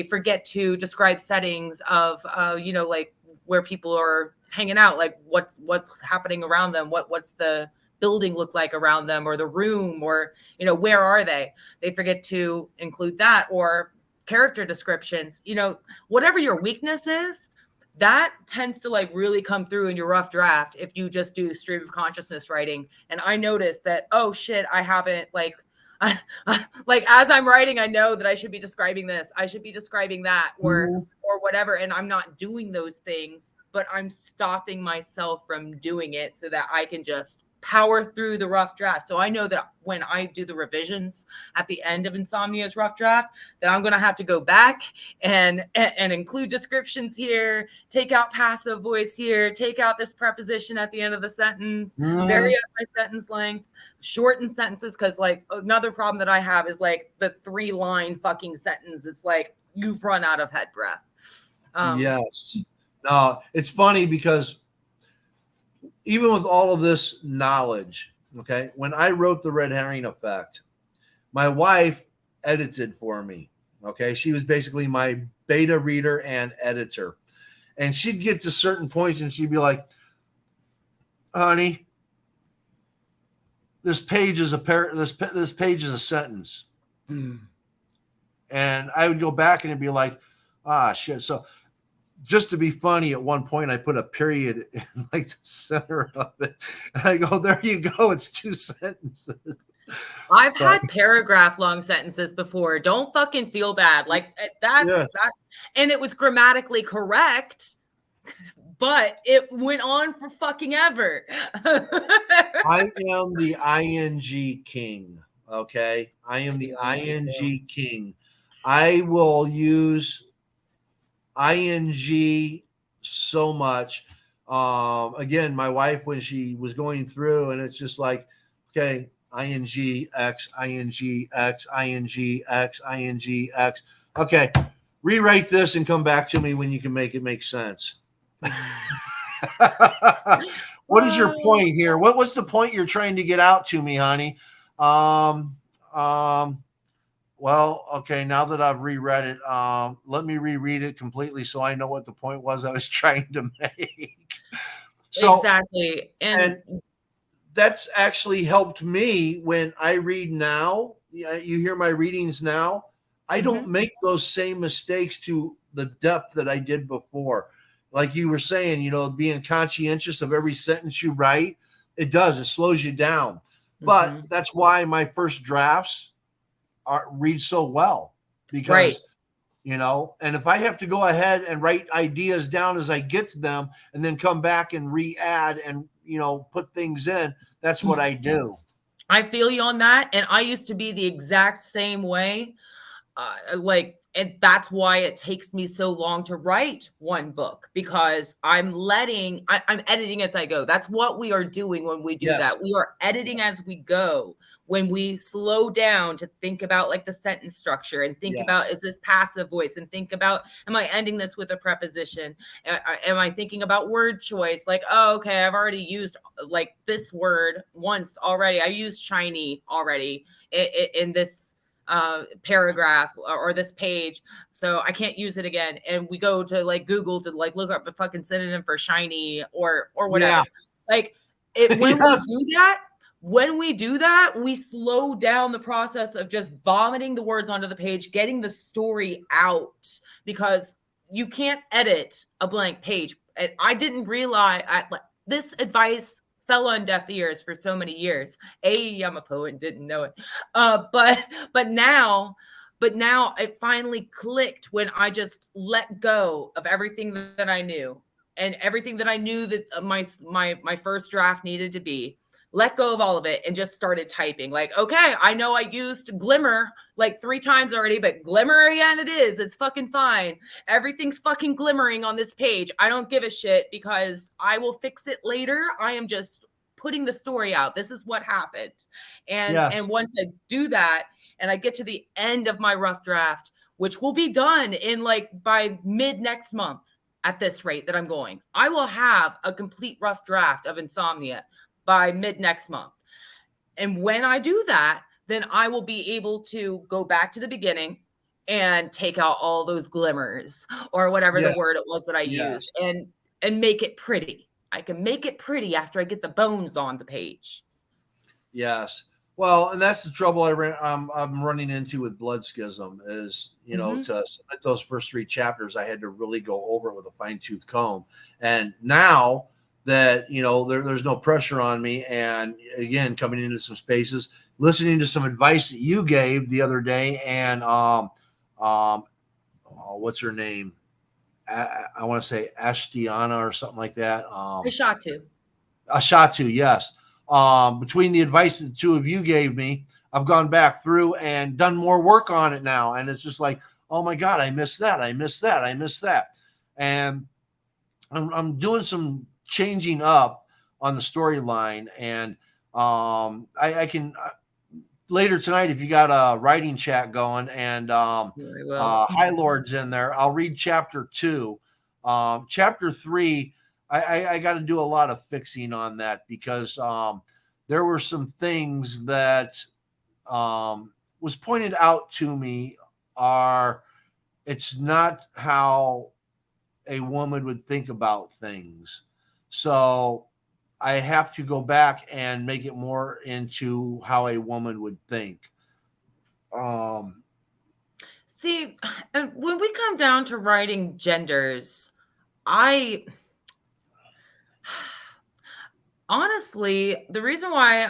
forget to describe settings of like where people are hanging out, like what's happening around them, what's the building look like around them, or the room, or where are they forget to include that, or character descriptions. Whatever your weakness is, that tends to like really come through in your rough draft if you just do stream of consciousness writing. And I noticed that, oh shit, I haven't like as I'm writing, I know that I should be describing this, I should be describing that, or whatever, and I'm not doing those things, but I'm stopping myself from doing it so that I can just power through the rough draft. So I know that when I do the revisions at the end of Insomnia's rough draft, that I'm going to have to go back and include descriptions here, take out passive voice here, take out this preposition at the end of the sentence, vary up my sentence length, shorten sentences. Because like another problem that I have is like the 3-line fucking sentence. It's like you've run out of head breath. Yes. No, it's funny because even with all of this knowledge, okay, when I wrote The Red Herring Effect, my wife edited for me. Okay. She was basically my beta reader and editor. And she'd get to certain points and she'd be like, honey, this page is this page is a sentence. And I would go back and it'd be like, shit. So just to be funny, at one point I put a period in like the center of it. And I go, there you go. It's 2 sentences. I've had paragraph long sentences before. Don't fucking feel bad. Like that. And it was grammatically correct, but it went on for fucking ever. I am the ing king. Okay. I am the ing king. I will use ing so much. Again, my wife, when she was going through, and it's just like, okay, ing x, ing x, ing x, ing x. Okay, rewrite this and come back to me when you can make it make sense. What is your point here? What's the point you're trying to get out to me, honey? Well, okay, now that I've reread it, let me reread it completely so I know what the point was I was trying to make. So, exactly. And that's actually helped me when I read now. You hear my readings now. I don't make those same mistakes to the depth that I did before. Like you were saying, being conscientious of every sentence you write, it does. It slows you down. But that's why my first drafts read so well, because and if I have to go ahead and write ideas down as I get to them and then come back and re-add and put things in, that's what I do. I feel you on that. And I used to be the exact same way. Like And that's why it takes me so long to write one book, because I'm editing as I go. That's what we are doing when we do Yes. that. We are editing as we go. When we slow down to think about like the sentence structure and think about, Yes. is this passive voice, and think about, am I ending this with a preposition? Am I thinking about word choice? Like, oh, okay, I've already used like this word once already. I used shiny already in this paragraph or this page, so I can't use it again. And we go to like Google to like look up a fucking synonym for shiny or Yeah. whatever. Like it when Yes. we do that, we slow down the process of just vomiting the words onto the page, getting the story out, because you can't edit a blank page. And I didn't realize this advice fell on deaf ears for so many years. I'm a poet and didn't know it. But now it finally clicked when I just let go of everything that I knew, and everything that I knew that my first draft needed to be. Let go of all of it and just started typing. Like, okay, I know I used glimmer like 3 times already, but glimmer again it is. It's fucking fine. Everything's fucking glimmering on this page. I don't give a shit, because I will fix it later. I am just putting the story out. This is what happened. And Yes. once I do that and I get to the end of my rough draft, which will be done in like by mid next month at this rate that I'm going, I will have a complete rough draft of Insomnia by mid next month. And when I do that, then I will be able to go back to the beginning and take out all those glimmers or whatever the Yes. word it was that I Yes. used, and make it pretty. I can make it pretty after I get the bones on the page. Yes. Well, and that's the trouble I'm running into with Blood Schism is, Mm-hmm. to submit those first 3 chapters, I had to really go over it with a fine tooth comb. And now that, there's no pressure on me, and again, coming into some spaces, listening to some advice that you gave the other day, and what's her name? I want to say Ashtiana or something like that. I shot to. Ashatu, yes. Between the advice that the 2 of you gave me, I've gone back through and done more work on it now. And it's just like, oh my God, I missed that. I missed that. I missed that. And I'm doing some changing up on the storyline. And I can later tonight, if you got a writing chat going and High Lord's in there, I'll read chapter 2. Chapter 3, I got to do a lot of fixing on that, because there were some things that was pointed out to me it's not how a woman would think about things. So I have to go back and make it more into how a woman would think. See, when we come down to writing genders, honestly, the reason why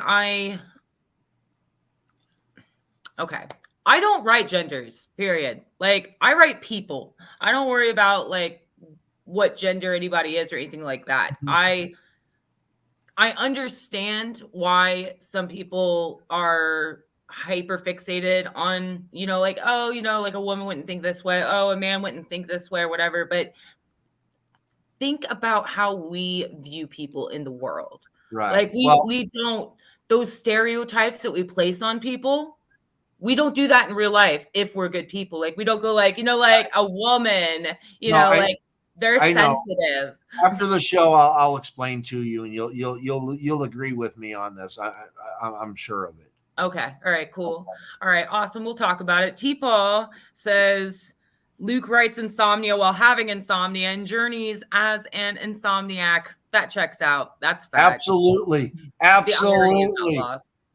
I don't write genders, period. Like, I write people. I don't worry about like what gender anybody is or anything like that. I understand why some people are hyper fixated on, like, oh, like a woman wouldn't think this way. Oh, a man wouldn't think this way or whatever. But think about how we view people in the world. Right. Like we don't, those stereotypes that we place on people, we don't do that in real life if we're good people. Like, we don't go like, like a woman, like they're sensitive. After the show, I'll explain to you, and you'll agree with me on this. I'm sure of it. Okay. All right. Cool. All right. Awesome. We'll talk about it. T-Paul says Luke writes insomnia while having insomnia and journeys as an insomniac. That checks out. That's fact. Absolutely.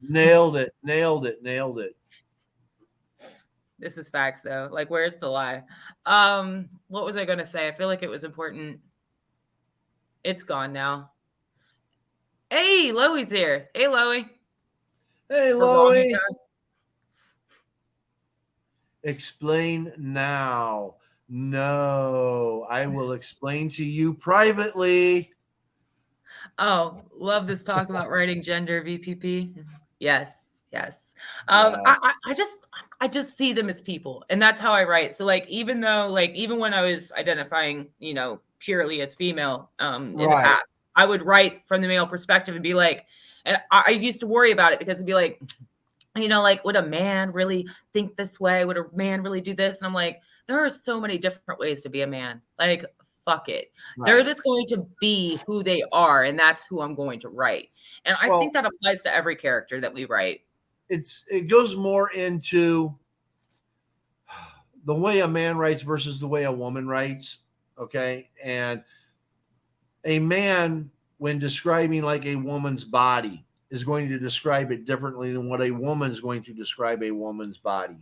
Nailed it. This is facts, though. Like, where's the lie? What was I going to say? I feel like it was important. It's gone now. Hey, Loey's here. Hey, Loey. Hey, Loey. Explain now. No, I will explain to you privately. Oh, love this talk about writing gender VPP. Yes. I I just see them as people, and that's how I write. So like, even though like, even when I was identifying, purely as female, in the Right. past, I would write from the male perspective and be like, and I used to worry about it because it'd be like, like, would a man really think this way? Would a man really do this? And I'm like, there are so many different ways to be a man. Like, fuck it. They're Right. just going to be who they are, and that's who I'm going to write. And I think Well, that applies to every character that we write. it goes more into the way a man writes versus the way a woman writes. Okay. And a man, when describing like a woman's body, is going to describe it differently than what a woman's going to describe a woman's body.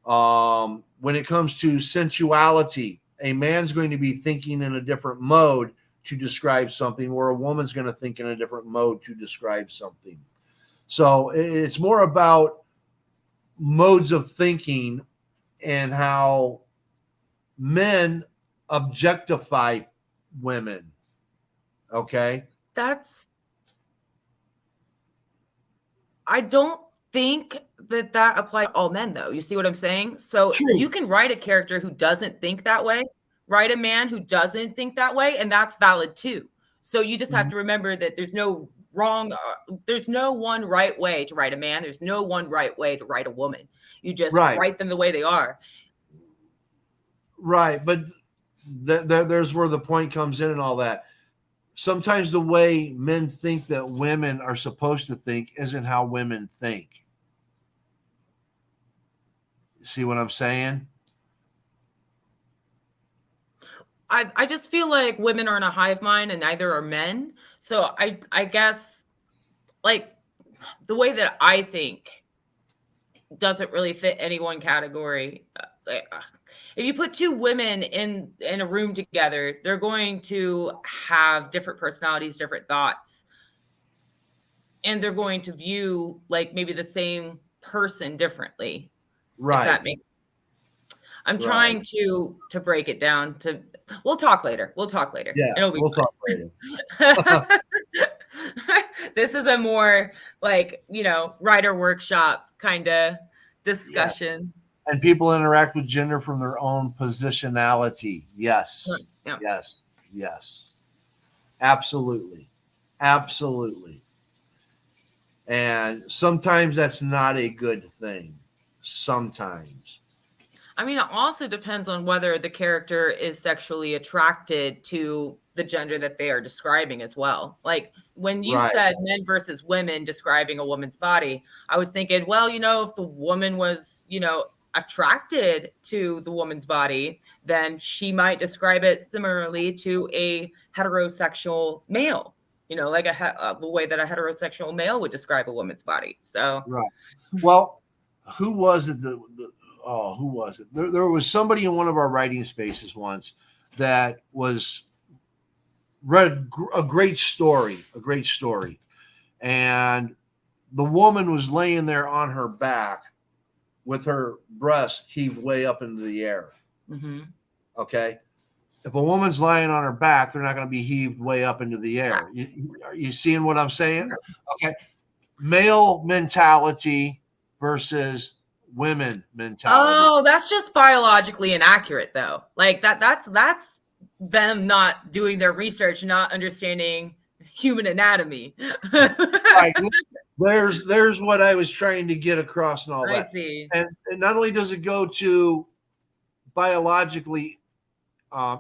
When it comes to sensuality, a man's going to be thinking in a different mode to describe something, where a woman's going to think in a different mode to describe something. So it's more about modes of thinking and how men objectify women. Okay. I don't think that applies to all men, though. You see what I'm saying? So you True. can write a character who doesn't think that way, write a man who doesn't think that way, and that's valid too. So you just have to remember that there's no there's no one right way to write a man. There's no one right way to write a woman. You just Right. write them the way they are. Right. But there's where the point comes in and all that. Sometimes the way men think that women are supposed to think isn't how women think. See what I'm saying? I just feel like women are in a hive mind and neither are men. So I guess, like, the way that I think doesn't really fit any one category. If you put two women in a room together, they're going to have different personalities, different thoughts, and they're going to view like maybe the same person differently. Right. If that makes I'm trying to break it down to. We'll talk later. Yeah, It'll be we'll fun. talk later. This is a more like, writer workshop kind of discussion. Yeah. And people interact with gender from their own positionality. Yes. Yeah. Yes. Yes. Absolutely. Absolutely. And sometimes that's not a good thing. Sometimes. I mean, it also depends on whether the character is sexually attracted to the gender that they are describing as well. Like when you said men versus women describing a woman's body, I was thinking, well, if the woman was, attracted to the woman's body, then she might describe it similarly to a heterosexual male, like the way that a heterosexual male would describe a woman's body. So, right. Well, who was it? Who was it? There was somebody in one of our writing spaces once that read a great story, and the woman was laying there on her back with her breast heaved way up into the air. Mm-hmm. Okay. If a woman's lying on her back, they're not going to be heaved way up into the air. Are you seeing what I'm saying? Okay. Male mentality versus women mentality. Oh, that's just biologically inaccurate, though. Like that's them not doing their research, not understanding human anatomy. Right. There's what I was trying to get across and all that. I see. And not only does it go to biologically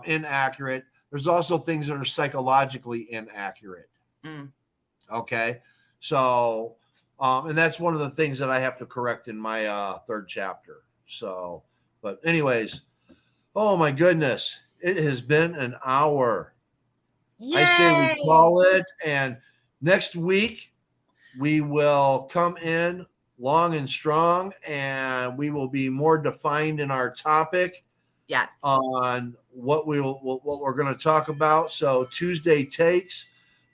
inaccurate, there's also things that are psychologically inaccurate. Okay. So, and that's one of the things that I have to correct in my third chapter. So, but anyways, oh my goodness, it has been an hour. Yay! I say we call it, and next week we will come in long and strong, and we will be more defined in our topic. Yes. On what we're going to talk about. So Tuesday takes.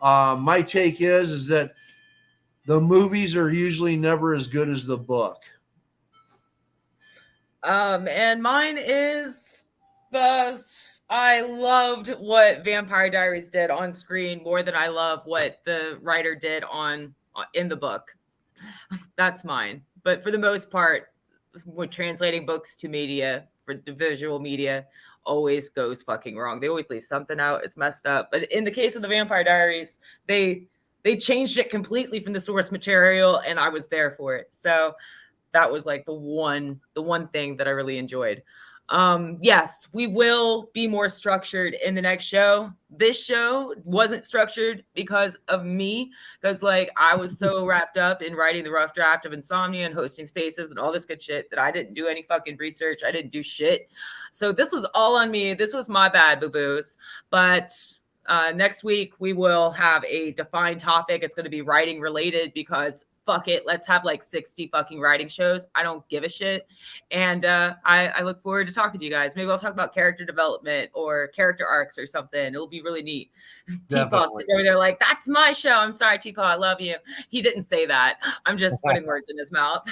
My take is that the movies are usually never as good as the book. And mine is I loved what Vampire Diaries did on screen more than I love what the writer did in the book. That's mine. But for the most part, when translating books to media for the visual media always goes fucking wrong. They always leave something out. It's messed up. But in the case of the Vampire Diaries, they changed it completely from the source material, and I was there for it. So that was like the one thing that I really enjoyed. Yes, we will be more structured in the next show. This show wasn't structured because of me, because like I was so wrapped up in writing the rough draft of Insomnia and hosting spaces and all this good shit that I didn't do any fucking research. I didn't do shit. So this was all on me. This was my bad, boo-boos. But next week we will have a defined topic. It's going to be writing related, because fuck it, let's have like 60 fucking writing shows. I don't give a shit. And I look forward to talking to you guys. Maybe I'll talk about character development or character arcs or something. It'll be really neat. T-Paw sitting over there like, that's my show. I'm sorry, T-Paw, I love you. He didn't say that. I'm just putting words in his mouth.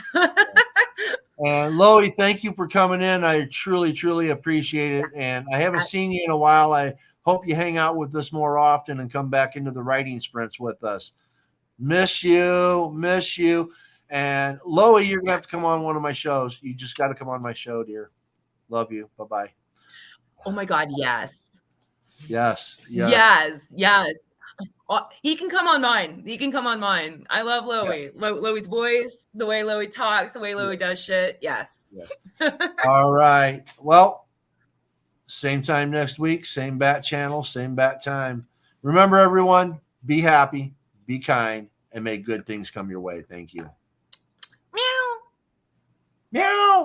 And Loie, thank you for coming in. I truly, truly appreciate it. And I haven't seen you in a while. I hope you hang out with us more often and come back into the writing sprints with us. Miss you. And Loie, you're going to have to come on one of my shows. You just got to come on my show, dear. Love you. Bye-bye. Oh my God, yes. Yes. He can come on mine. I love Loie. Yes. Loie's voice, the way Loie talks, the way Loie does shit. Yes. All right. Well, same time next week, same bat channel, same bat time. Remember, everyone, be happy, be kind, and may good things come your way. Thank you. Meow. Meow.